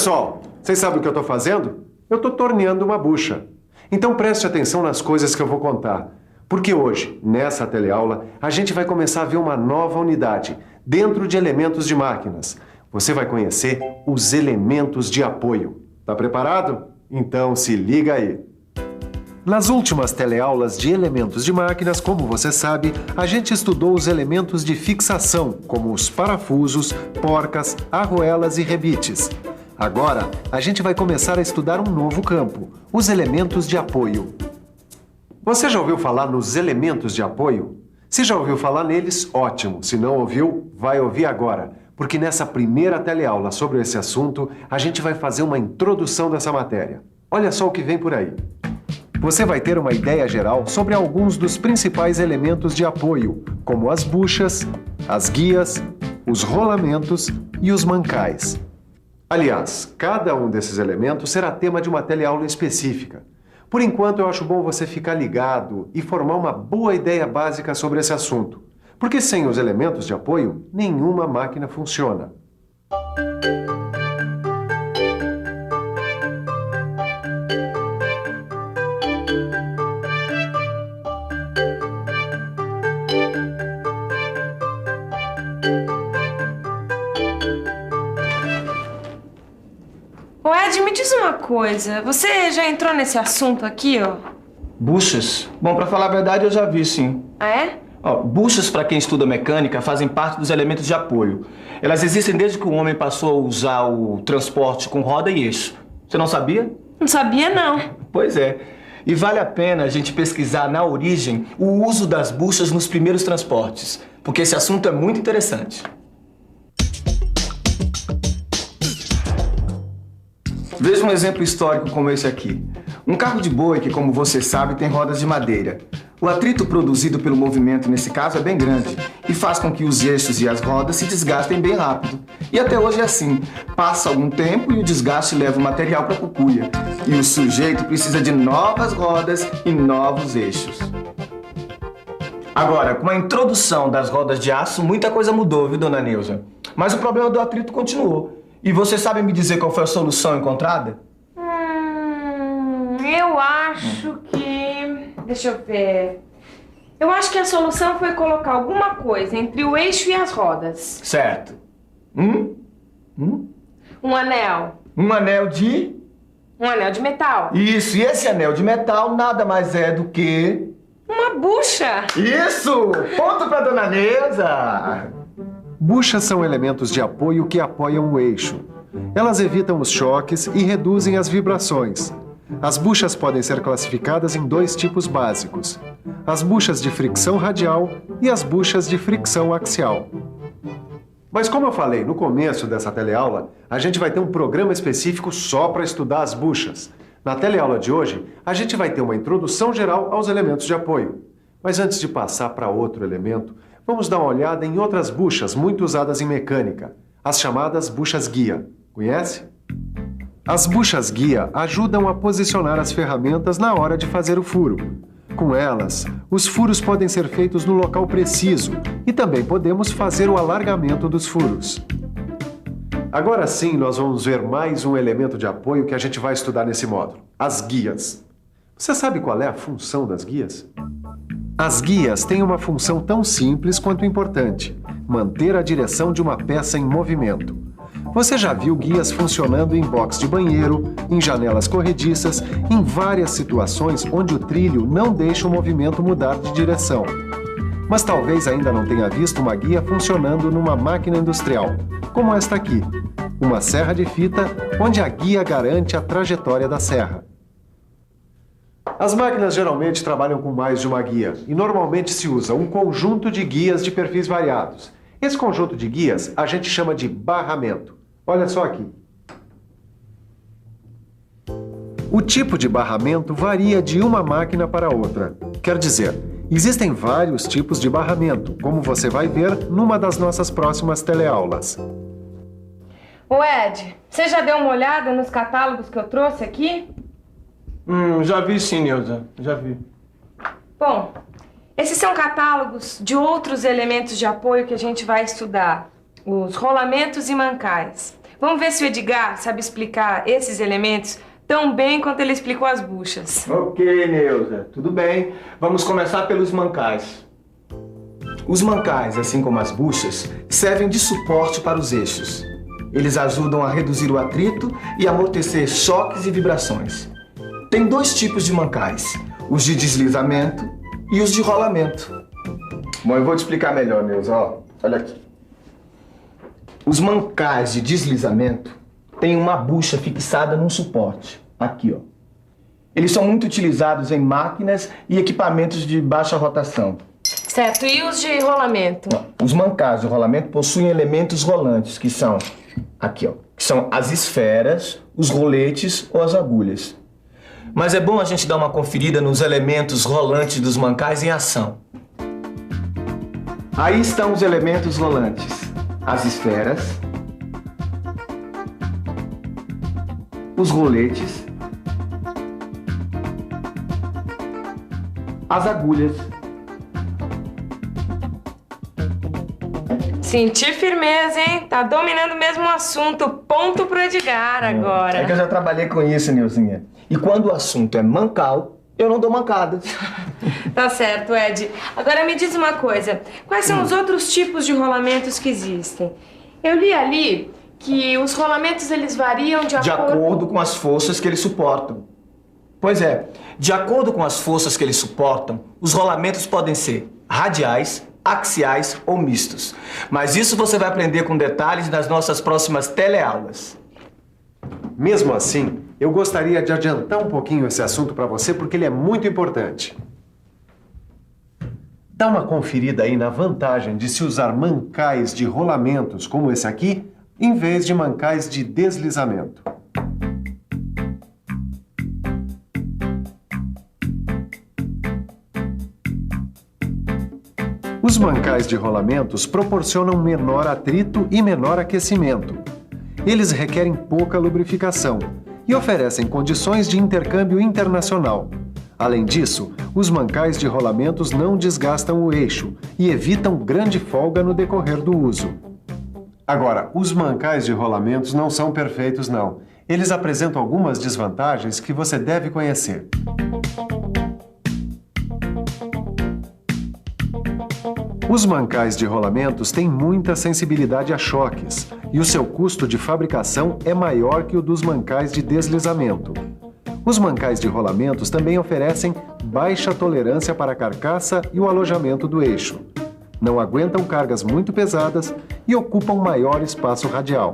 pessoal, vocês sabem o que eu estou fazendo? Eu estou torneando uma bucha. Então preste atenção nas coisas que eu vou contar. Porque hoje, nessa teleaula, a gente vai começar a ver uma nova unidade dentro de elementos de máquinas. Você vai conhecer os elementos de apoio. Tá preparado? Então se liga aí. Nas últimas teleaulas de elementos de máquinas, como você sabe, a gente estudou os elementos de fixação, como os parafusos, porcas, argoelas e rebites. Agora, a gente vai começar a estudar um novo campo, os elementos de apoio. Você já ouviu falar nos elementos de apoio? Se já ouviu falar neles, ótimo. Se não ouviu, vai ouvir agora. Porque nessa primeira teleaula sobre esse assunto, a gente vai fazer uma introdução dessa matéria. Olha só o que vem por aí. Você vai ter uma ideia geral sobre alguns dos principais elementos de apoio, como as buchas, as guias, os rolamentos e os mancais. Aliás, cada um desses elementos será tema de uma teleaula específica. Por enquanto, eu acho bom você ficar ligado e formar uma boa ideia básica sobre esse assunto. Porque sem os elementos de apoio, nenhuma máquina funciona. Ô Ed, me diz uma coisa. Você já entrou nesse assunto aqui, ó? Buchas? Bom, pra falar a verdade, eu já vi, sim. Ah, é? Ó, buchas, para quem estuda mecânica, fazem parte dos elementos de apoio. Elas existem desde que o homem passou a usar o transporte com roda e eixo. Você não sabia? Não sabia, não. Pois é. E vale a pena a gente pesquisar na origem o uso das buchas nos primeiros transportes, porque esse assunto é muito interessante. Veja um exemplo histórico como esse aqui. Um carro de boi que, como você sabe, tem rodas de madeira. O atrito produzido pelo movimento, nesse caso, é bem grande e faz com que os eixos e as rodas se desgastem bem rápido. E até hoje é assim. Passa algum tempo e o desgaste leva o material para a cucuia. E o sujeito precisa de novas rodas e novos eixos. Agora, com a introdução das rodas de aço, muita coisa mudou, viu, dona Neuza? Mas o problema do atrito continuou. E você sabe me dizer qual foi a solução encontrada? Eu acho que... Deixa eu ver... Eu acho que a solução foi colocar alguma coisa entre o eixo e as rodas. Certo. Um anel. Um anel de... Um anel de metal. Isso, e esse anel de metal nada mais é do que... Uma bucha. Isso! Ponto pra dona Neuza! Buchas são elementos de apoio que apoiam o eixo. Elas evitam os choques e reduzem as vibrações. As buchas podem ser classificadas em dois tipos básicos: as buchas de fricção radial e as buchas de fricção axial. Mas como eu falei no começo dessa teleaula, a gente vai ter um programa específico só para estudar as buchas. Na teleaula de hoje, a gente vai ter uma introdução geral aos elementos de apoio. Mas antes de passar para outro elemento, vamos dar uma olhada em outras buchas muito usadas em mecânica, as chamadas buchas guia. Conhece? As buchas guia ajudam a posicionar as ferramentas na hora de fazer o furo. Com elas, os furos podem ser feitos no local preciso e também podemos fazer o alargamento dos furos. Agora sim, nós vamos ver mais um elemento de apoio que a gente vai estudar nesse módulo: as guias. Você sabe qual é a função das guias? As guias têm uma função tão simples quanto importante: manter a direção de uma peça em movimento. Você já viu guias funcionando em box de banheiro, em janelas corrediças, em várias situações onde o trilho não deixa o movimento mudar de direção. Mas talvez ainda não tenha visto uma guia funcionando numa máquina industrial, como esta aqui, uma serra de fita onde a guia garante a trajetória da serra. As máquinas geralmente trabalham com mais de uma guia e normalmente se usa um conjunto de guias de perfis variados. Esse conjunto de guias a gente chama de barramento. Olha só aqui. O tipo de barramento varia de uma máquina para outra. Quer dizer, existem vários tipos de barramento, como você vai ver numa das nossas próximas teleaulas. Ô Ed, você já deu uma olhada nos catálogos que eu trouxe aqui? Já vi sim, Neuza. Já vi. Bom, esses são catálogos de outros elementos de apoio que a gente vai estudar. Os rolamentos e mancais. Vamos ver se o Edgar sabe explicar esses elementos tão bem quanto ele explicou as buchas. Ok, Neuza, tudo bem. Vamos começar pelos mancais. Os mancais, assim como as buchas, servem de suporte para os eixos. Eles ajudam a reduzir o atrito e amortecer choques e vibrações. Tem dois tipos de mancais, os de deslizamento e os de rolamento. Bom, eu vou te explicar melhor, Neuza. Ó, olha aqui. Os mancais de deslizamento têm uma bucha fixada num suporte. Aqui, ó. Eles são muito utilizados em máquinas e equipamentos de baixa rotação. Certo, e os de rolamento? Os mancais de rolamento possuem elementos rolantes, que são, aqui, ó, que são as esferas, os roletes ou as agulhas. Mas é bom a gente dar uma conferida nos elementos rolantes dos mancais em ação. Aí estão os elementos rolantes. As esferas, os roletes, as agulhas. Senti firmeza, hein? Tá dominando mesmo o assunto. Ponto pro Edgar agora. É que eu já trabalhei com isso, Nilzinha. E quando o assunto é mancal, eu não dou mancada. Tá certo, Ed. Agora me diz uma coisa. Quais são os outros tipos de rolamentos que existem? Eu li ali que os rolamentos eles variam de acordo com as forças que eles suportam. Pois é, de acordo com as forças que eles suportam, os rolamentos podem ser radiais, axiais ou mistos. Mas isso você vai aprender com detalhes nas nossas próximas teleaulas. Mesmo assim, eu gostaria de adiantar um pouquinho esse assunto para você porque ele é muito importante. Dá uma conferida aí na vantagem de se usar mancais de rolamentos como esse aqui, em vez de mancais de deslizamento. Os mancais de rolamentos proporcionam menor atrito e menor aquecimento. Eles requerem pouca lubrificação e oferecem condições de intercâmbio internacional. Além disso, os mancais de rolamentos não desgastam o eixo e evitam grande folga no decorrer do uso. Agora, os mancais de rolamentos não são perfeitos, não. Eles apresentam algumas desvantagens que você deve conhecer. Os mancais de rolamentos têm muita sensibilidade a choques e o seu custo de fabricação é maior que o dos mancais de deslizamento. Os mancais de rolamentos também oferecem baixa tolerância para a carcaça e o alojamento do eixo. Não aguentam cargas muito pesadas e ocupam maior espaço radial.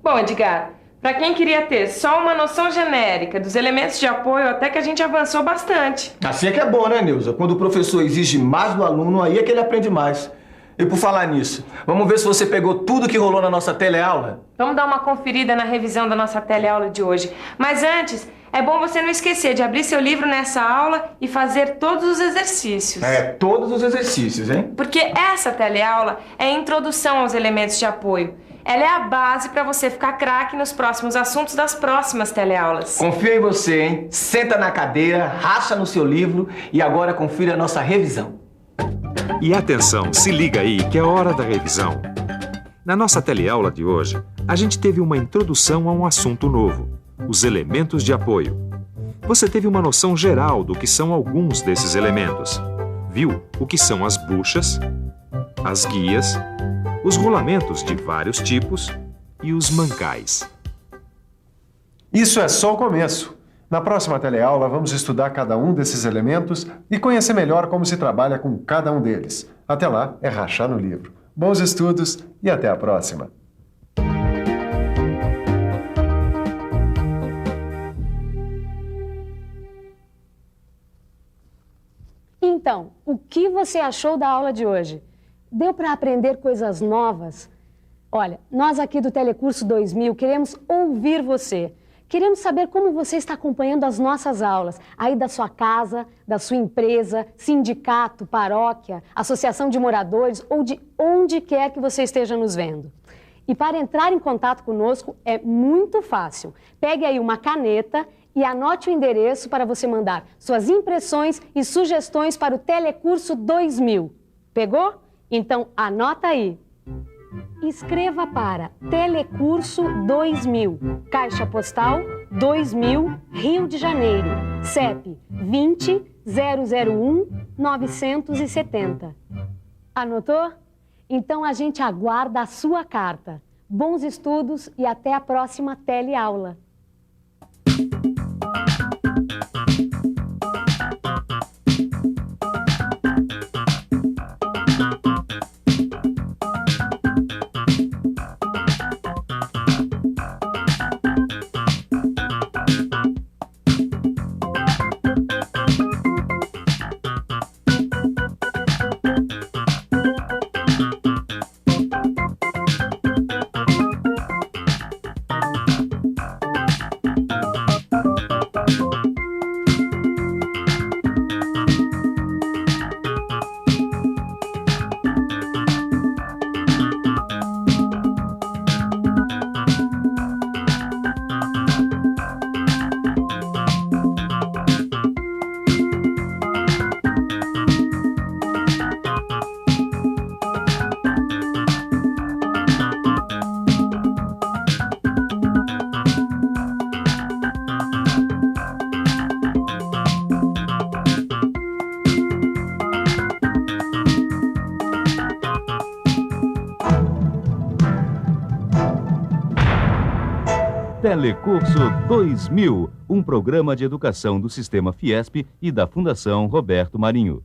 Bom, Edgar, para quem queria ter só uma noção genérica dos elementos de apoio, até que a gente avançou bastante. Assim é que é bom, né, Nilza? Quando o professor exige mais do aluno, aí é que ele aprende mais. E por falar nisso, vamos ver se você pegou tudo que rolou na nossa teleaula? Vamos dar uma conferida na revisão da nossa teleaula de hoje. Mas antes, é bom você não esquecer de abrir seu livro nessa aula e fazer todos os exercícios. Todos os exercícios, hein? Porque essa teleaula é a introdução aos elementos de apoio. Ela é a base para você ficar craque nos próximos assuntos das próximas teleaulas. Confia em você, hein? Senta na cadeira, racha no seu livro e agora confira a nossa revisão. E atenção, se liga aí que é hora da revisão. Na nossa teleaula de hoje, a gente teve uma introdução a um assunto novo, os elementos de apoio. Você teve uma noção geral do que são alguns desses elementos. Viu o que são as buchas, as guias, os rolamentos de vários tipos e os mancais. Isso é só o começo. Na próxima teleaula, vamos estudar cada um desses elementos e conhecer melhor como se trabalha com cada um deles. Até lá, é rachar no livro. Bons estudos e até a próxima! Então, o que você achou da aula de hoje? Deu para aprender coisas novas? Olha, nós aqui do Telecurso 2000 queremos ouvir você. Queremos saber como você está acompanhando as nossas aulas, aí da sua casa, da sua empresa, sindicato, paróquia, associação de moradores ou de onde quer que você esteja nos vendo. E para entrar em contato conosco é muito fácil. Pegue aí uma caneta e anote o endereço para você mandar suas impressões e sugestões para o Telecurso 2000. Pegou? Então anota aí. Escreva para Telecurso 2000, Caixa Postal 2000, Rio de Janeiro, CEP 20 001 970. Anotou? Então a gente aguarda a sua carta. Bons estudos e até a próxima teleaula. Telecurso 2000, um programa de educação do Sistema Fiesp e da Fundação Roberto Marinho.